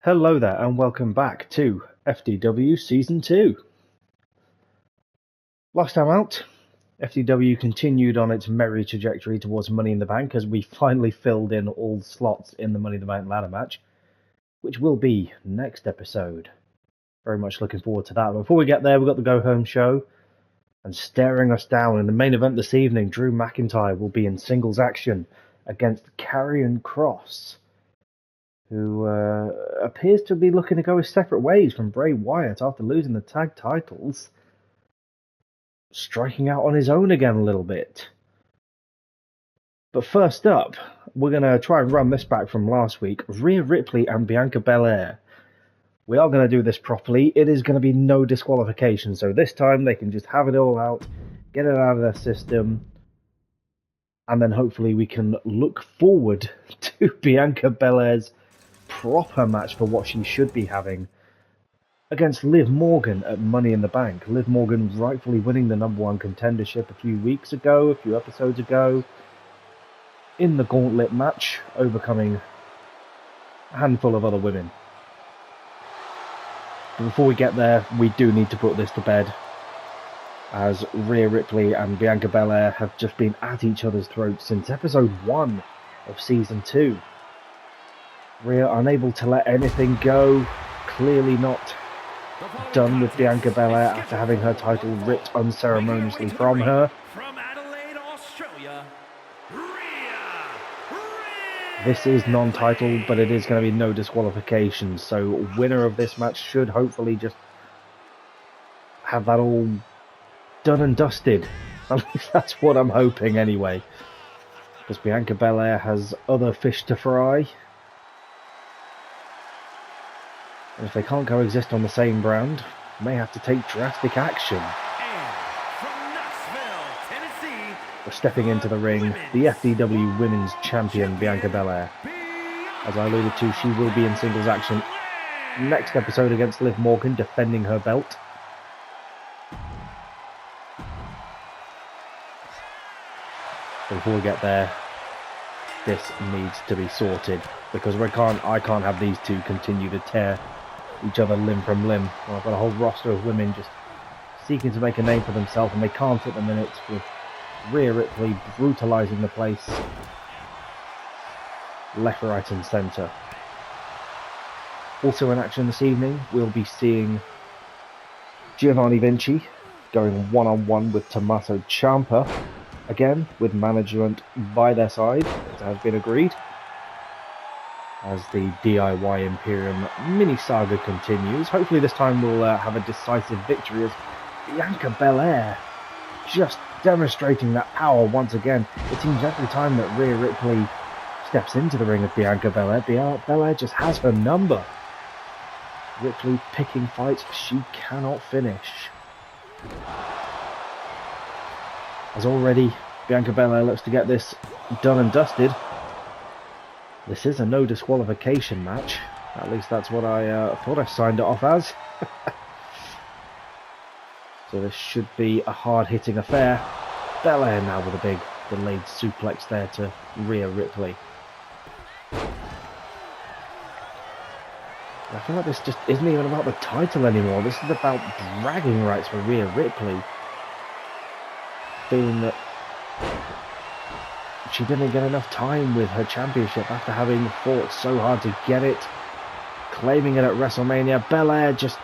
Hello there and welcome back to FDW Season 2. Last time out, FDW continued on its merry trajectory towards Money in the Bank as we finally filled in all slots in the Money in the Bank ladder match, which will be next episode. Very much looking forward to that. Before we get there, we've got the Go Home show, and staring us down in the main event this evening, Drew McIntyre will be in singles action against Karrion Kross, who appears to be looking to go his separate ways from Bray Wyatt after losing the tag titles, striking out on his own again a little bit. But first up, we're going to try and run this back from last week. Rhea Ripley and Bianca Belair. We are going to do this properly. It is going to be no disqualification, so this time they can just have it all out, get it out of their system, and then hopefully we can look forward to Bianca Belair's proper match for what she should be having against Liv Morgan at Money in the Bank. Liv Morgan rightfully winning the #1 contendership a few episodes ago, in the gauntlet match, overcoming a handful of other women. But before we get there, we do need to put this to bed, as Rhea Ripley and Bianca Belair have just been at each other's throats since episode 1 of Season 2. Rhea unable to let anything go, clearly not done with Bianca Belair after having her title ripped unceremoniously from her. From Adelaide, Australia, This is non-title, but it is going to be no disqualification, so winner of this match should hopefully just have that all done and dusted. At least that's what I'm hoping anyway, because Bianca Belair has other fish to fry. And if they can't coexist on the same brand, may have to take drastic action. and from Knoxville, Tennessee, We're stepping into the ring, the FDW Women's Champion Bianca Belair. As I alluded to, she will be in singles action next episode against Liv Morgan, defending her belt. But before we get there, this needs to be sorted, because I can't have these two continue to tear each other limb from limb. Well, I've got a whole roster of women just seeking to make a name for themselves, and they can't at the minute, with Rhea Ripley brutalising the place left, right and centre. Also in action this evening, we'll be seeing Giovanni Vinci going one-on-one with Tommaso Ciampa, again with management by their side, as has been agreed, as the DIY Imperium mini-saga continues. Hopefully this time we'll have a decisive victory, as Bianca Belair just demonstrating that power once again. It seems every time that Rhea Ripley steps into the ring with Bianca Belair, Belair just has her number. Ripley picking fights she cannot finish. As already Bianca Belair looks to get this done and dusted. This is a no disqualification match. At least that's what I thought I signed it off as. So this should be a hard-hitting affair. Belair now with a big delayed suplex there to Rhea Ripley. I feel like this just isn't even about the title anymore. This is about bragging rights for Rhea Ripley. Feeling that she didn't get enough time with her championship after having fought so hard to get it. Claiming it at WrestleMania. Belair just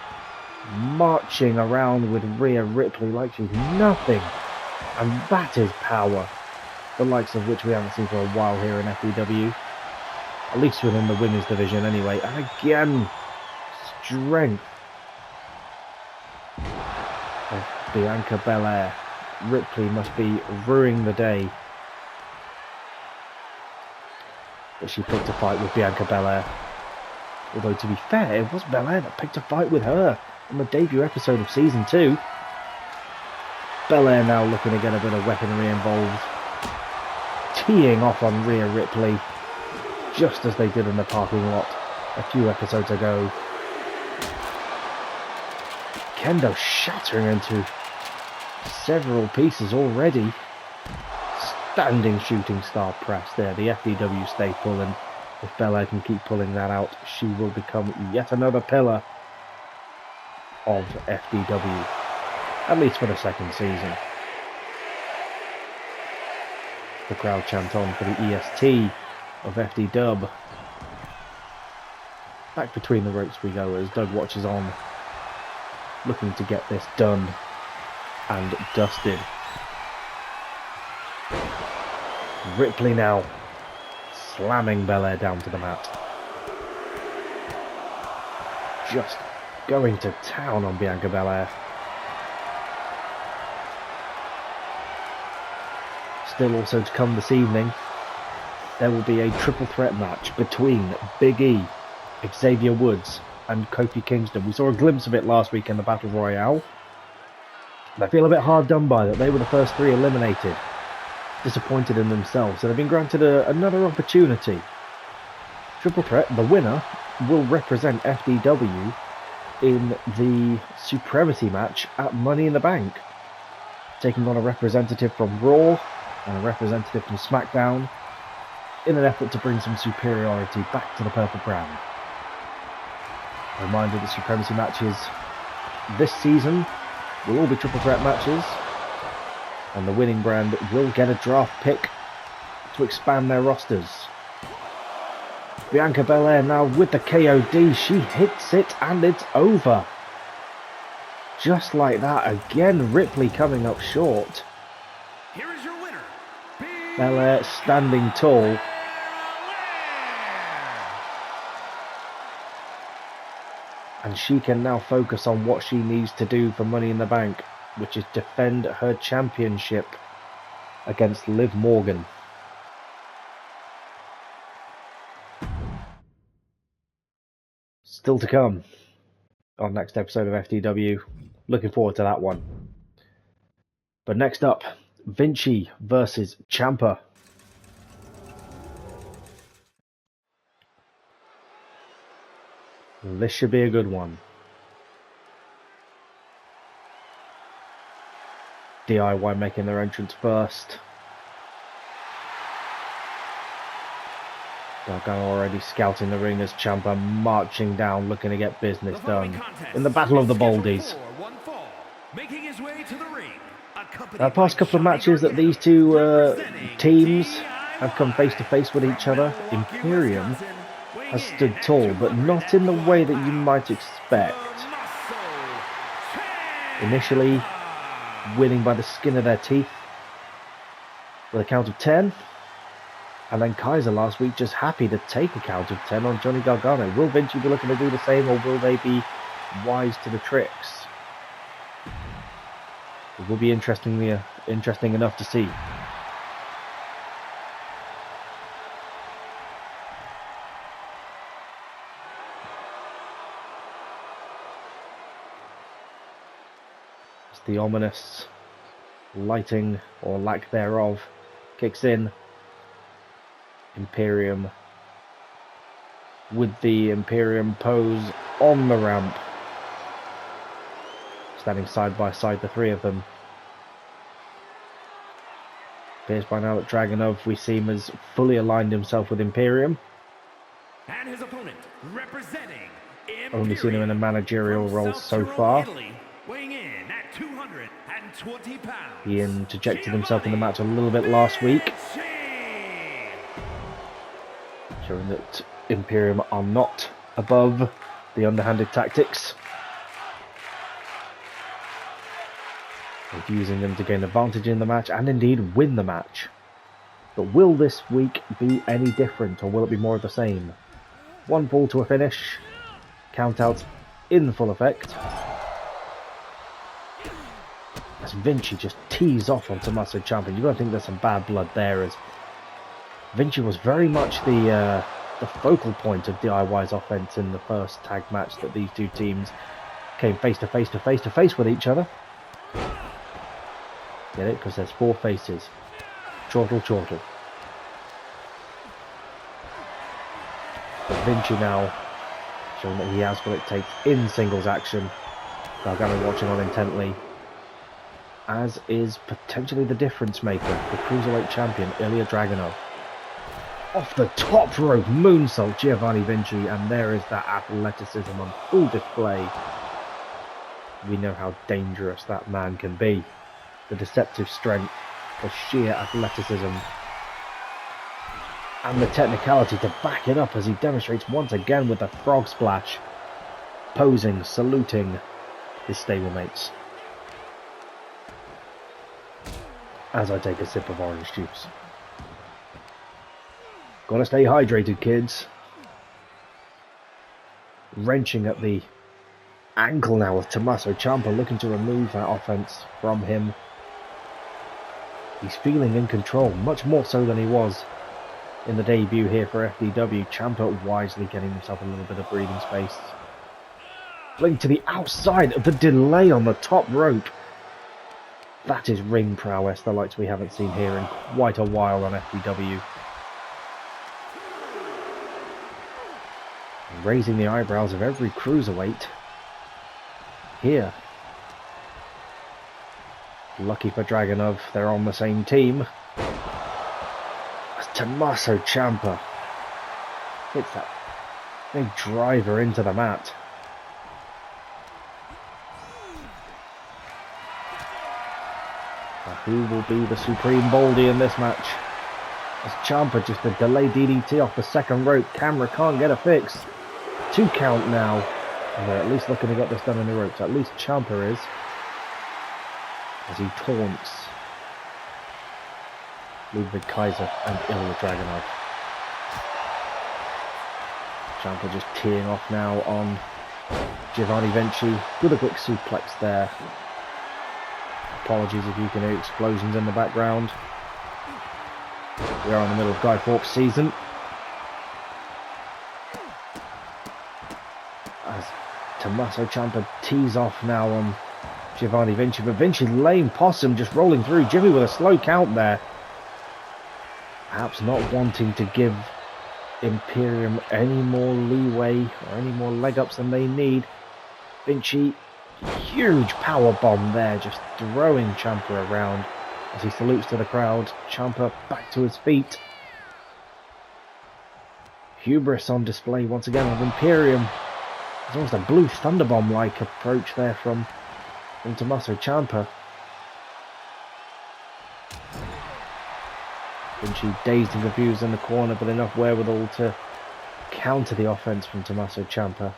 marching around with Rhea Ripley like she's nothing. And that is power. The likes of which we haven't seen for a while here in FDW. At least within the women's division anyway. And again, strength of Bianca Belair. Ripley must be ruining the day that she picked a fight with Bianca Belair. Although to be fair, it was Belair that picked a fight with her on the debut episode of Season 2. Belair now looking to get a bit of weaponry involved. Teeing off on Rhea Ripley, just as they did in the parking lot a few episodes ago. Kendo shattering into several pieces already. Standing shooting star press there, the FDW staple, and If Belair can keep pulling that out, she will become yet another pillar of FDW, at least for the second season. The crowd chant on for the EST of FDW. Back between the ropes we go as Doug watches on, looking to get this done and dusted. Ripley now slamming Belair down to the mat. Just going to town on Bianca Belair. Still also to come this evening, there will be a triple threat match between Big E, Xavier Woods and Kofi Kingston. We saw a glimpse of it last week in the Battle Royale. They feel a bit hard done by that. They were the first three eliminated. Disappointed in themselves, so they've been granted another opportunity. Triple threat, the winner will represent FDW in the Supremacy match at Money in the Bank, taking on a representative from Raw and a representative from Smackdown in an effort to bring some superiority back to the purple brand. A reminder, the Supremacy matches this season will all be triple threat matches, and the winning brand will get a draft pick to expand their rosters. Bianca Belair now with the KOD, she hits it and it's over. Just like that, again Ripley coming up short. Here is your winner, Belair standing tall. And she can now focus on what she needs to do for Money in the Bank, which is defend her championship against Liv Morgan. Still to come on next episode of FDW. Looking forward to that one. But next up, Vinci versus Ciampa. This should be a good one. DIY making their entrance first. Gargano already scouting the ring as Ciampa marching down, looking to get business done in the Battle of the Baldies. The past couple of matches that these two teams have come face to face with each other, Imperium has stood tall, but not in the way that you might expect. Initially winning by the skin of their teeth with a count of 10. And then Kaiser last week just happy to take a count of 10 on Johnny Gargano. Will Vinci be looking to do the same, or will they be wise to the tricks? It will be interesting enough to see. As the ominous lighting, or lack thereof, kicks in. Imperium with the Imperium pose on the ramp, standing side by side, the three of them. Appears by now that Dragunov, we see him, has fully aligned himself with Imperium. And his opponent, representing Imperium, only seen him in a managerial role so far. Italy, weighing in at 220 pounds. He interjected himself in the match a little bit last week, showing that Imperium are not above the underhanded tactics of using them to gain advantage in the match and indeed win the match. But will this week be any different, or will it be more of the same? One fall to a finish, countouts in full effect, as Vinci just tees off on Tommaso Ciampa. You've got to think there's some bad blood there, as Vinci was very much the focal point of DIY's offense in the first tag match that these two teams came face to face with each other. Get it? Because there's four faces. Chortle. But Vinci now showing that he has what it takes in singles action. Gargano watching on intently, as is potentially the difference maker, the Cruiserweight champion, Ilya Dragunov. Off the top rope, moonsault Giovanni Vinci, and there is that athleticism on full display. We know how dangerous that man can be. The deceptive strength, the sheer athleticism, and the technicality to back it up as he demonstrates once again with the frog splash, posing, saluting his stablemates. As I take a sip of orange juice. Gotta stay hydrated, kids. Wrenching at the ankle now with Tommaso Ciampa, looking to remove that offense from him. He's feeling in control, much more so than he was in the debut here for FDW. Ciampa wisely getting himself a little bit of breathing space. Fling to the outside, the delay on the top rope. That is ring prowess, the likes we haven't seen here in quite a while on FDW. Raising the eyebrows of every cruiserweight. Here. Lucky for Dragunov, they're on the same team. As Tommaso Ciampa hits that big driver into the mat. Now, who will be the supreme Baldy in this match? As Ciampa just a delayed DDT off the second rope. Camera can't get a fix. 2 count now. And they're at least looking to get this done in the ropes. At least Ciampa is. As he taunts Ludwig Kaiser and Ilya Dragunov. Ciampa just teeing off now on Giovanni Vinci with a quick suplex there. Apologies if you can hear explosions in the background. We are in the middle of Guy Fawkes season. As Tommaso Ciampa tees off now on Giovanni Vinci, but Vinci lame possum just rolling through. Jimmy with a slow count there. Perhaps not wanting to give Imperium any more leeway or any more leg ups than they need. Vinci, huge power bomb there, just throwing Ciampa around as he salutes to the crowd. Ciampa back to his feet. Hubris on display once again of Imperium. There's almost a blue thunderbomb-like approach there from Tommaso Ciampa. Vinci dazed and confused in the corner, but enough wherewithal to counter the offense from Tommaso Ciampa.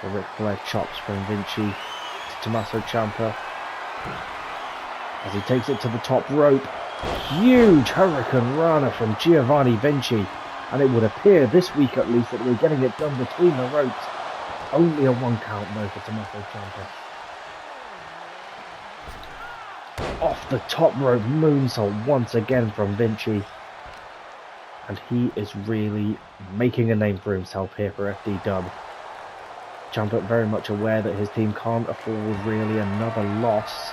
The Ric Flair chops from Vinci to Tommaso Ciampa as he takes it to the top rope. Huge Hurricane Rana from Giovanni Vinci, and it would appear this week at least that we're getting it done between the ropes. Only a 1 count though for Tommaso Ciampa. Off the top rope moonsault once again from Vinci, and he is really making a name for himself here for FDW. Ciampa very much aware that his team can't afford really another loss.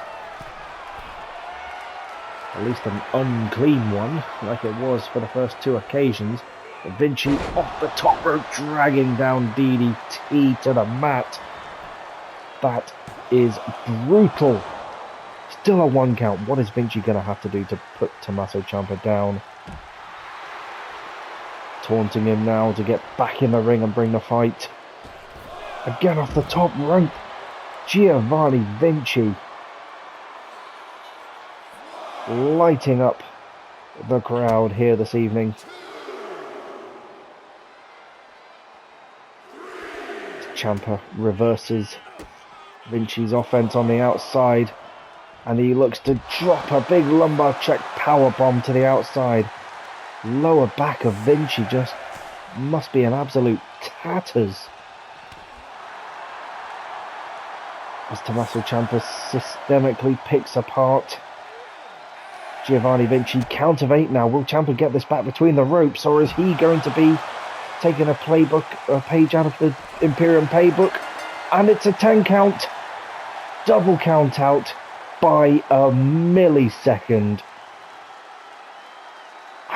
At least an unclean one, like it was for the first 2 occasions. But Vinci off the top rope, dragging down DDT to the mat. That is brutal. Still a 1 count. What is Vinci going to have to do to put Tommaso Ciampa down? Taunting him now to get back in the ring and bring the fight. Again off the top rope, Giovanni Vinci lighting up the crowd here this evening. Ciampa reverses Vinci's offense on the outside, and he looks to drop a big lumbar check powerbomb to the outside. Lower back of Vinci just must be in absolute tatters. As Tommaso Ciampa systemically picks apart Giovanni Vinci. Count of 8 now. Will Ciampa get this back between the ropes, or is he going to be taking a page out of the Imperium playbook? And it's a 10 count. Double count out by a millisecond.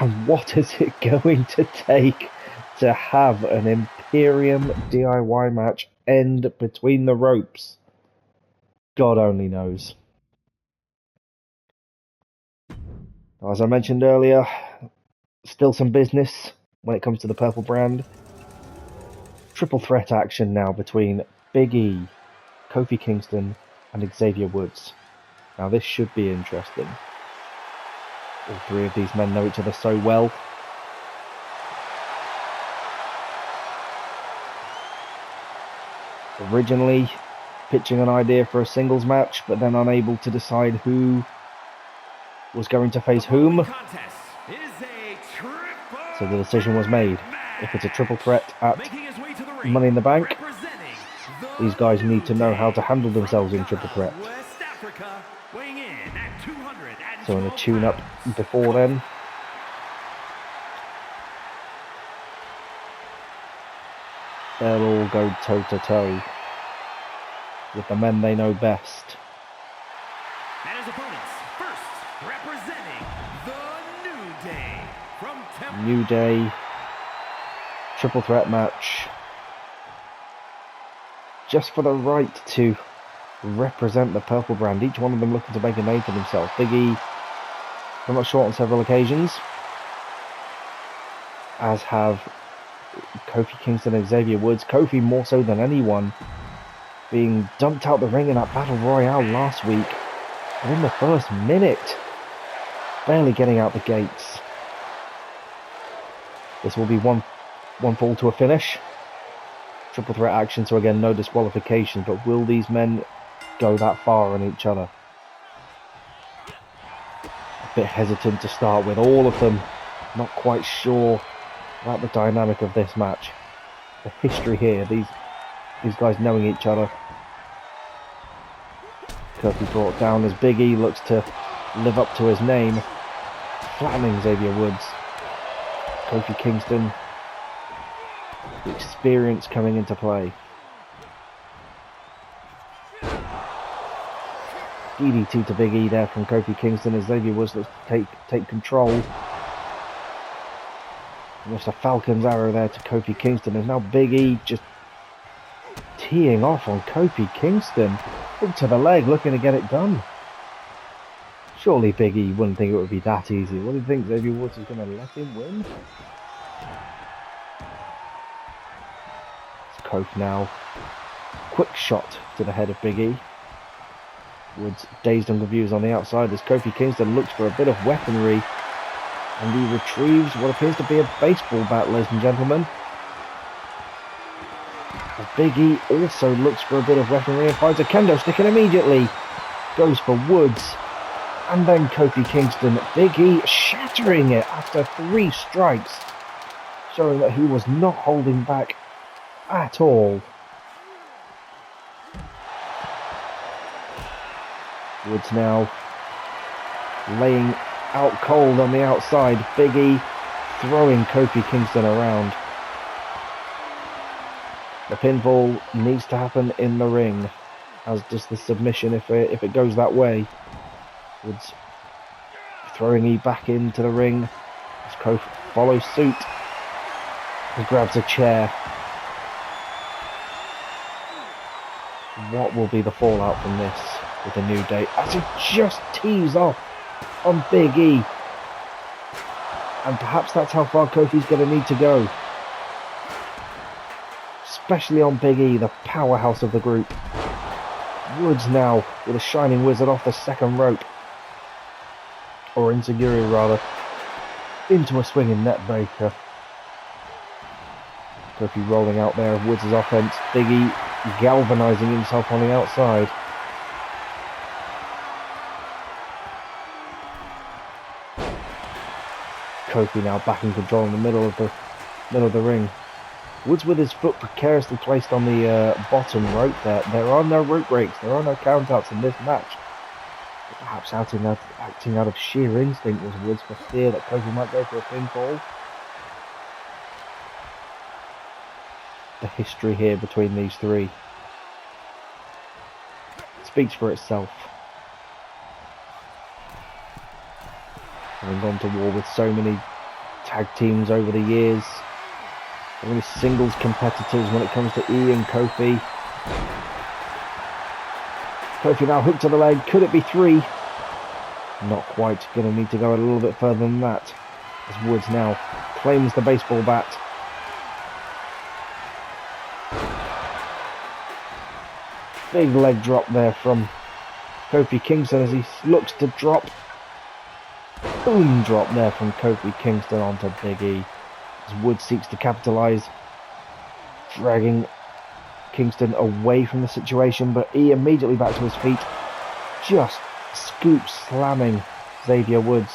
And what is it going to take to have an Imperium DIY match end between the ropes? God only knows. As I mentioned earlier, still some business when it comes to the purple brand. Triple threat action now between Big E, Kofi Kingston and Xavier Woods. Now this should be interesting. All three of these men know each other so well. Originally pitching an idea for a singles match, but then unable to decide who was going to face whom. So the decision was made. If it's a triple threat at Money in the Bank, these guys need to know how to handle themselves in triple threat. So in a tune-up before then, they'll all go toe-to-toe with the men they know best. And his opponents, first representing the New Day from New Day, triple threat match. Just for the right to represent the purple brand. Each one of them looking to make a name for themselves. Big E come up short on several occasions, as have Kofi Kingston and Xavier Woods. Kofi more so than anyone, being dumped out the ring in that Battle Royale last week, and in the first minute, barely getting out the gates. This will be one fall to a finish. Triple threat action, so again, no disqualification, but will these men go that far on each other? A bit hesitant to start with, all of them not quite sure about the dynamic of this match. The history here, these guys knowing each other. Kofi brought down as Big E looks to live up to his name, flattening Xavier Woods. Kofi Kingston, the experience coming into play. DDT to Big E there from Kofi Kingston as Xavier Woods looks to take control. Almost a Falcon's arrow there to Kofi Kingston. There's now Big E just teeing off on Kofi Kingston. Hook to the leg, looking to get it done. Surely Big E wouldn't think it would be that easy. What do you think? Xavier Woods is going to let him win? It's Kofi now. Quick shot to the head of Big E. Woods dazed and confused on the outside as Kofi Kingston looks for a bit of weaponry, and he retrieves what appears to be a baseball bat, ladies and gentlemen. As Big E also looks for a bit of weaponry and finds a kendo stick and immediately goes for Woods. And then Kofi Kingston, Big E shattering it after 3 strikes, showing that he was not holding back at all. Woods now laying out cold on the outside. Big E throwing Kofi Kingston around. The pinfall needs to happen in the ring, as does the submission if it goes that way. Woods throwing E back into the ring as Kofi follows suit. He grabs a chair. What will be the fallout from this with the New Day as he just tees off on Big E? And perhaps that's how far Kofi's going to need to go. Especially on Big E, the powerhouse of the group. Woods now with a Shining Wizard off the second rope. Or Insiguri rather. Into a swinging net breaker. Kofi rolling out there of Woods' offense. Big E galvanizing himself on the outside. Kofi now back in control in the middle of the ring. Woods with his foot precariously placed on the bottom rope there. There are no rope breaks, there are no countouts in this match. But perhaps acting out of sheer instinct was Woods for fear that Kofi might go for a pinfall. The history here between these three speaks for itself. Having gone to war with so many tag teams over the years, so many singles competitors when it comes to E and Kofi. Kofi now hooked to the leg. Could it be 3? Not quite, going to need to go a little bit further than that. As Woods now claims the baseball bat. Big leg drop there from Kofi Kingston as he looks to drop. Boom drop there from Kofi Kingston onto Big E. As Woods seeks to capitalise, dragging Kingston away from the situation, but E immediately back to his feet. Just scoops, slamming Xavier Woods.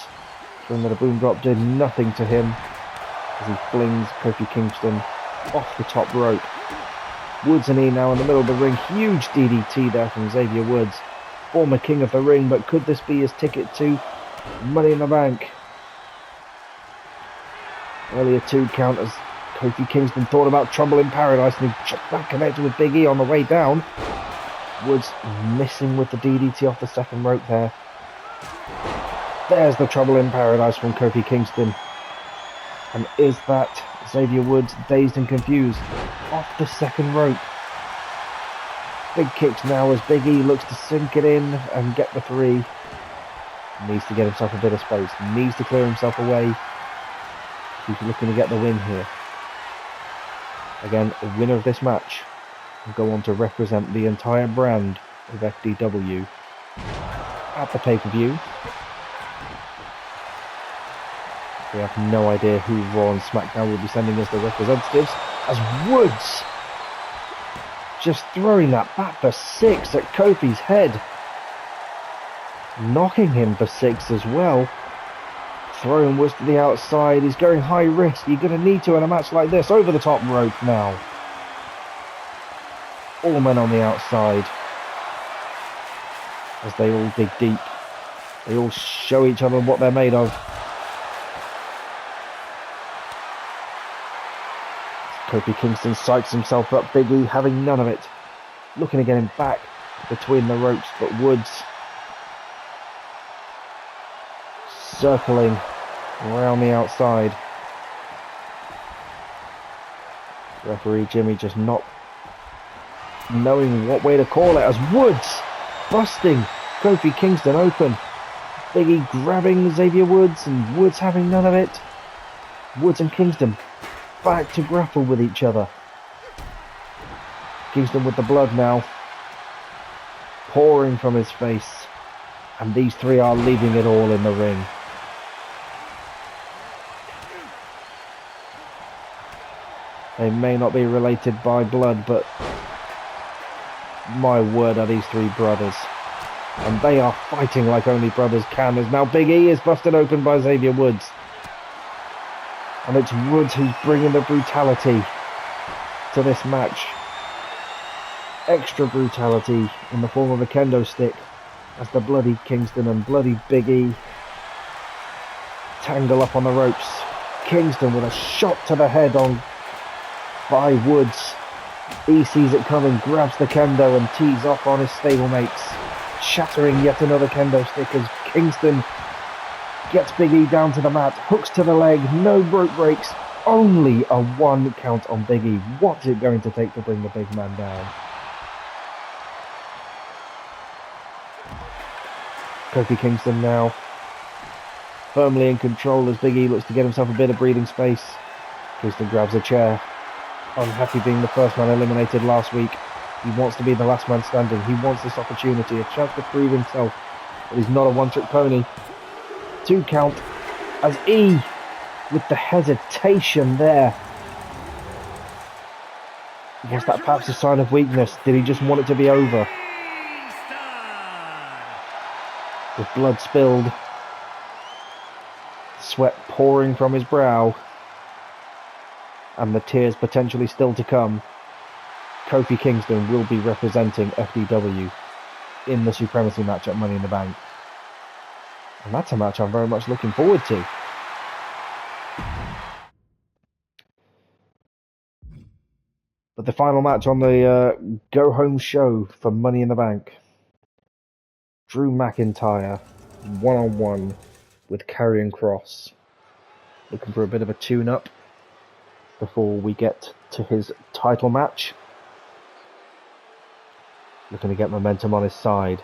Showing that a boom drop did nothing to him as he flings Kofi Kingston off the top rope. Woods and E now in the middle of the ring. Huge DDT there from Xavier Woods, former king of the ring, but could this be his ticket to Money in the Bank? Earlier 2 count as Kofi Kingston thought about Trouble in Paradise, and he just back connected with Big E on the way down. Woods missing with the DDT off the second rope there. There's the Trouble in Paradise from Kofi Kingston. And is that Xavier Woods dazed and confused off the second rope? Big kicks now as Big E looks to sink it in and get the 3. Needs to get himself a bit of space. Needs to clear himself away. He's looking to get the win here. Again, the winner of this match will go on to represent the entire brand of FDW at the pay-per-view. We have no idea who Raw and Smackdown will be sending as the representatives, as Woods just throwing that bat for 6 at Kofi's head, knocking him for 6 as well. Throwing Woods to the outside. He's going high risk. You're going to need to in a match like this. Over the top rope now. All men on the outside as they all dig deep. They all show each other what they're made of. Kofi Kingston psychs himself up. Big E having none of it. Looking to get him back between the ropes, but Woods circling around the outside. Referee Jimmy just not knowing what way to call it as Woods busting Kofi Kingston open. Big E grabbing Xavier Woods and Woods having none of it. Woods and Kingston back to grapple with each other. Kingston with the blood now pouring from his face, and these 3 are leaving it all in the ring. They may not be related by blood, but my word, are these 3 brothers. And they are fighting like only brothers can, as now Big E is busted open by Xavier Woods. And it's Woods who's bringing the brutality to this match. Extra brutality in the form of a kendo stick as the bloody Kingston and bloody Big E tangle up on the ropes. Kingston with a shot to the head on by Woods. E sees it coming, grabs the kendo and tees off on his stablemates, shattering yet another kendo stick as Kingston gets Big E down to the mat, hooks to the leg, no rope breaks, only a 1 count on Big E. What's it going to take to bring the big man down? Kofi Kingston now firmly in control as Big E looks to get himself a bit of breathing space. Kingston grabs a chair, unhappy being the first man eliminated last week. He wants to be the last man standing. He wants this opportunity, a chance to prove himself that he's not a one-trick pony. 2 count as E with the hesitation there. Was that perhaps a sign of weakness? Did he just want it to be over? With blood spilled, sweat pouring from his brow, and the tears potentially still to come, Kofi Kingston will be representing FDW in the Supremacy match at Money in the Bank. And that's a match I'm very much looking forward to. But the final match on the go-home show for Money in the Bank. Drew McIntyre, one-on-one with Karrion Kross. Looking for a bit of a tune-up before we get to his title match. Looking to get momentum on his side.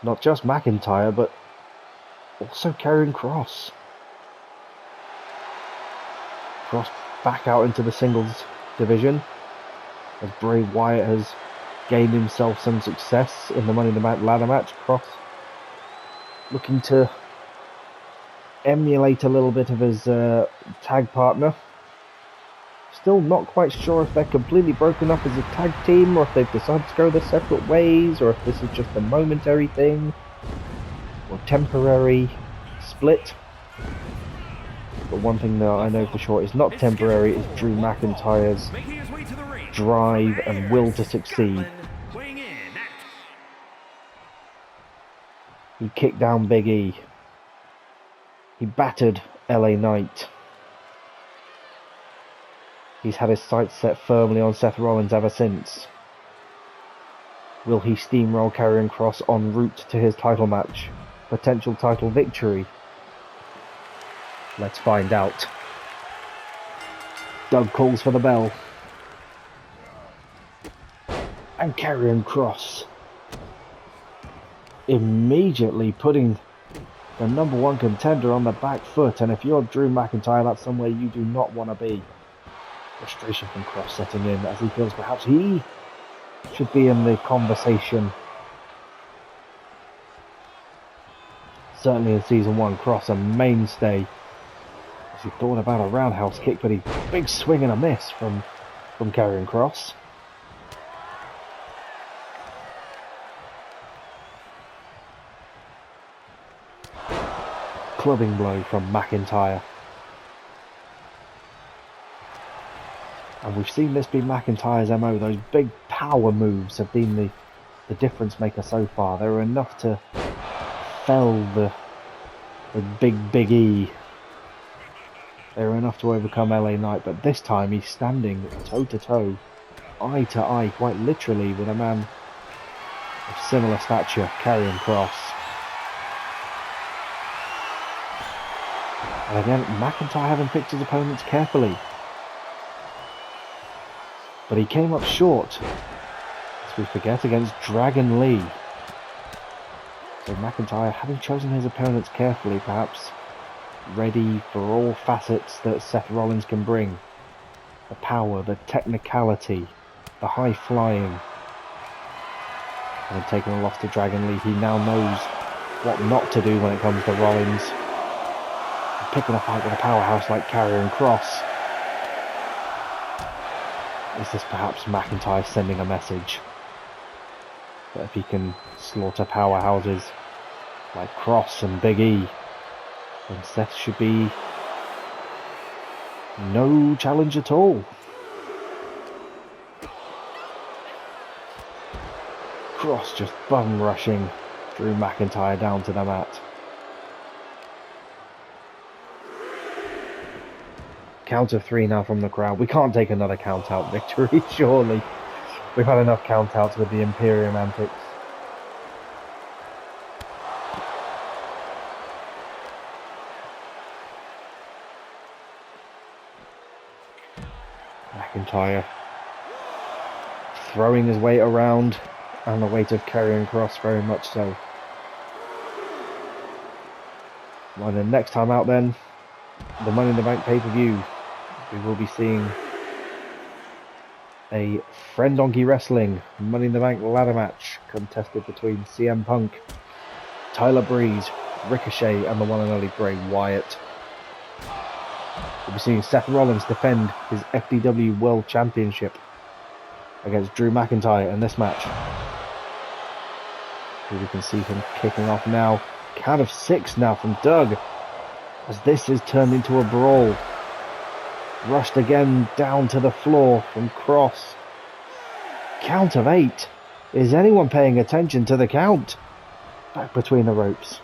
Not just McIntyre, but also Karrion Kross. Kross back out into the singles division as Bray Wyatt has gained himself some success in the Money in the Bank ladder match. Kross looking to emulate a little bit of his tag partner. Still not quite sure if they're completely broken up as a tag team, or if they've decided to go their separate ways, or if this is just a momentary thing, or temporary split. But one thing that I know for sure is not temporary is Drew McIntyre's drive and will to succeed. He kicked down Big E. He battered LA Knight. He's had his sights set firmly on Seth Rollins ever since. Will he steamroll Karrion Kross en route to his title match? Potential title victory? Let's find out. Doug calls for the bell. And Karrion Kross immediately putting the #1 contender on the back foot, and if you're Drew McIntyre, that's somewhere you do not want to be. Frustration from Kross setting in as he feels perhaps he should be in the conversation. Certainly in Season 1, Kross a mainstay. As he thought about a roundhouse kick, but he big swing and a miss from Karrion Kross. Clubbing blow from McIntyre. And we've seen this be McIntyre's MO. Those big power moves have been the difference maker so far. They were enough to fell the Big E. They were enough to overcome LA Knight, but this time he's standing toe to toe, eye to eye, quite literally, with a man of similar stature, Karrion Kross. And again, McIntyre having picked his opponents carefully. But he came up short, as we forget, against Dragon Lee. So McIntyre, having chosen his opponents carefully, perhaps ready for all facets that Seth Rollins can bring. The power, the technicality, the high flying. Having taken a loss to Dragon Lee, he now knows what not to do when it comes to Rollins. And picking a fight with a powerhouse like Karrion Kross. Is this perhaps McIntyre sending a message that if he can slaughter powerhouses like Kross and Big E, then Seth should be no challenge at all? Kross just bum rushing Drew McIntyre down to the mat. Count of 3 now from the crowd. We can't take another count out victory, surely. We've had enough count outs with the Imperium antics. McIntyre throwing his weight around, and the weight of Karrion Kross very much so. Well, then next time out then, the Money in the Bank pay-per-view, we will be seeing a Friendonkey Wrestling Money in the Bank ladder match contested between CM Punk, Tyler Breeze, Ricochet, and the one and only Bray Wyatt. We'll be seeing Seth Rollins defend his FDW World Championship against Drew McIntyre in this match. Here we can see him kicking off now. Count of 6 now from Doug, as this is turned into a brawl. Rushed again down to the floor from Kross. Count of 8. Is anyone paying attention to the count? Back between the ropes.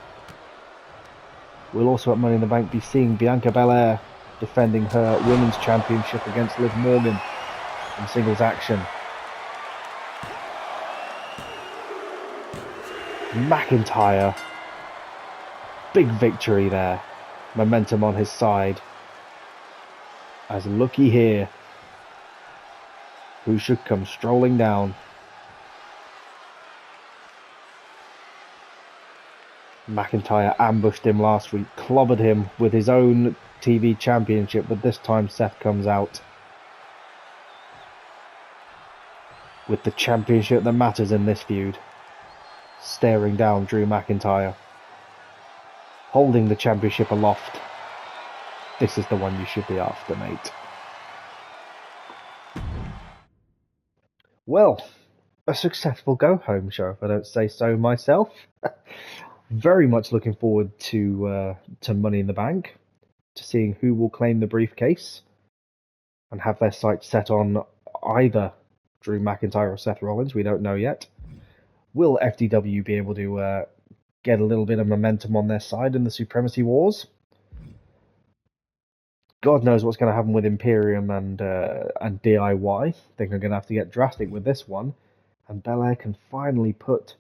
We'll also at Money in the Bank be seeing Bianca Belair defending her Women's Championship against Liv Morgan in singles action. McIntyre. Big victory there. Momentum on his side. As looky here, who should come strolling down? McIntyre ambushed him last week, clobbered him with his own TV championship, but this time Seth comes out with the championship that matters in this feud, staring down Drew McIntyre, holding the championship aloft. This is the one you should be after, mate. Well, a successful go-home show, if I don't say so myself. Very much looking forward to Money in the Bank, to seeing who will claim the briefcase and have their sights set on either Drew McIntyre or Seth Rollins. We don't know yet. Will FDW be able to get a little bit of momentum on their side in the Supremacy Wars? God knows what's going to happen with Imperium and DIY. I think they're going to have to get drastic with this one. And Belair can finally put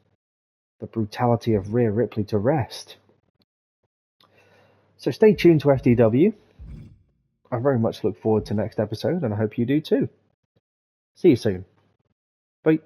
the brutality of Rhea Ripley to rest. So stay tuned to FDW. I very much look forward to next episode, and I hope you do too. See you soon. Bye.